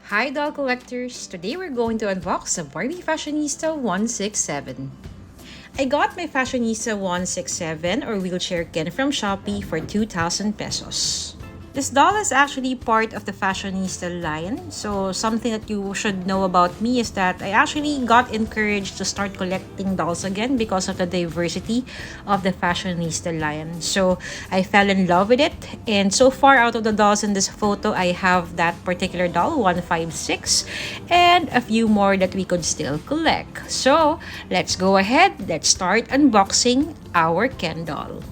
Hi doll collectors! Today we're going to unbox the Barbie Fashionista 167. I got my Fashionista 167 or wheelchair Ken from Shopee for 2,000 pesos. This doll is actually part of the Fashionista line. So something that you should know about me is that I actually got encouraged to start collecting dolls again because of the diversity of the Fashionista line. So I fell in love with it. And so far out of the dolls in this photo, I have that particular doll, 156, and a few more that we could still collect. So let's go ahead. Let's start unboxing our Ken doll.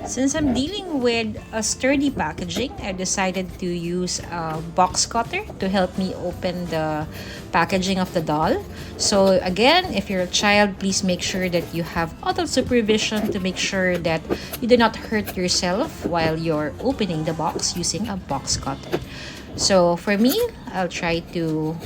Since I'm dealing with a sturdy packaging, I decided to use a box cutter to help me open the packaging of the doll. So again, if you're a child, please make sure that you have adult supervision to make sure that you do not hurt yourself while you're opening the box using a box cutter. So for me, I'll try to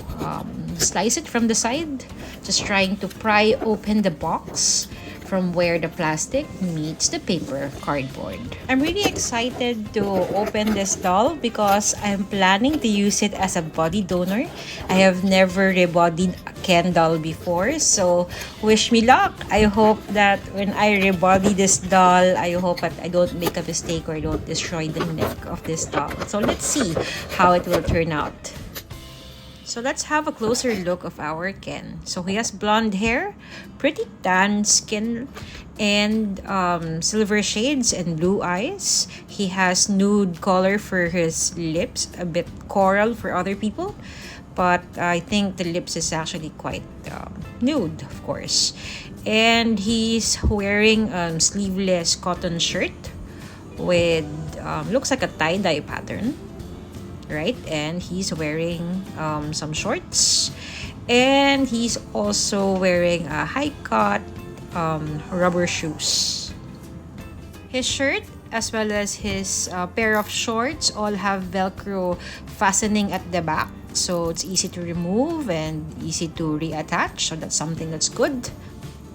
slice it from the side, just trying to pry open the box from where the plastic meets the paper cardboard. I'm really excited to open this doll because I'm planning to use it as a body donor. I have never rebodied a Ken doll before, so wish me luck. I hope that when I rebody this doll, I hope that I don't make a mistake or I don't destroy the neck of this doll. So let's see how it will turn out. So let's have a closer look of our Ken. So he has blonde hair, pretty tan skin, and silver shades and blue eyes. He has nude color for his lips, a bit coral for other people. But I think the lips is actually quite nude, of course. And he's wearing a sleeveless cotton shirt with, looks like a tie-dye pattern. Right, and he's wearing some shorts, and he's also wearing a high-cut rubber shoes. His shirt as well as his pair of shorts all have velcro fastening at the back, so it's easy to remove and easy to reattach, so that's something that's good.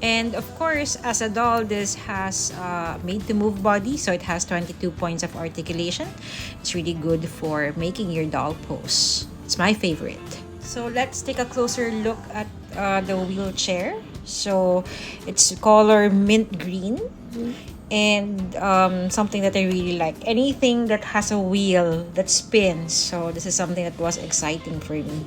And of course, as a doll, this has made to move body, so it has 22 points of articulation. It's really good for making your doll pose. It's my favorite. So let's take a closer look at the wheelchair. So it's color mint green, and something that I really like, anything that has a wheel that spins. So this is something that was exciting for me.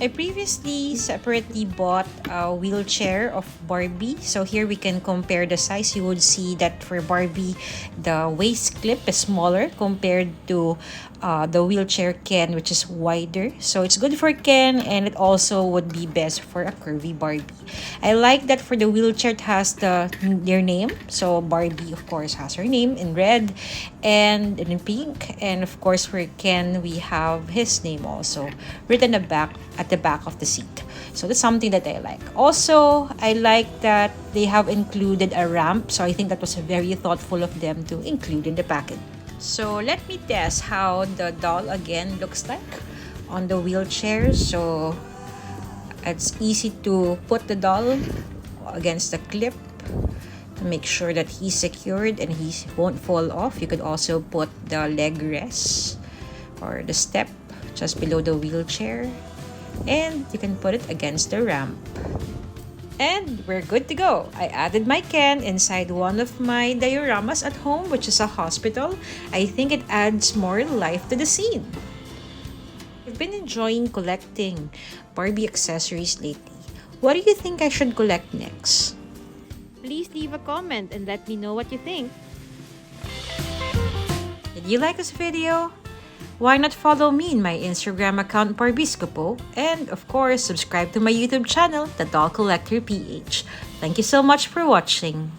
I previously separately bought a wheelchair of Barbie. So here we can compare the size. You would see that for Barbie, the waist clip is smaller compared to the wheelchair Ken, which is wider. So it's good for Ken, and it also would be best for a curvy Barbie. I like that for the wheelchair, it has their name. So Barbie, of course, has her name in red and in pink. And of course, for Ken, we have his name also written at the back of the seat. So that's something that I like. Also, I like that they have included a ramp. So I think that was very thoughtful of them to include in the package. So let me test how the doll again looks like on the wheelchair. So it's easy to put the doll against the clip to make sure that he's secured and he won't fall off. You could also put the leg rest or the step just below the wheelchair, and you can put it against the ramp. And we're good to go. I added my Ken inside one of my dioramas at home, which is a hospital. I think it adds more life to the scene. I've been enjoying collecting Barbie accessories lately. What do you think I should collect next? Please leave a comment and let me know what you think. Did you like this video? Why not follow me in my Instagram account Barbiscopo, and of course subscribe to my YouTube channel, The Doll Collector PH. Thank you so much for watching.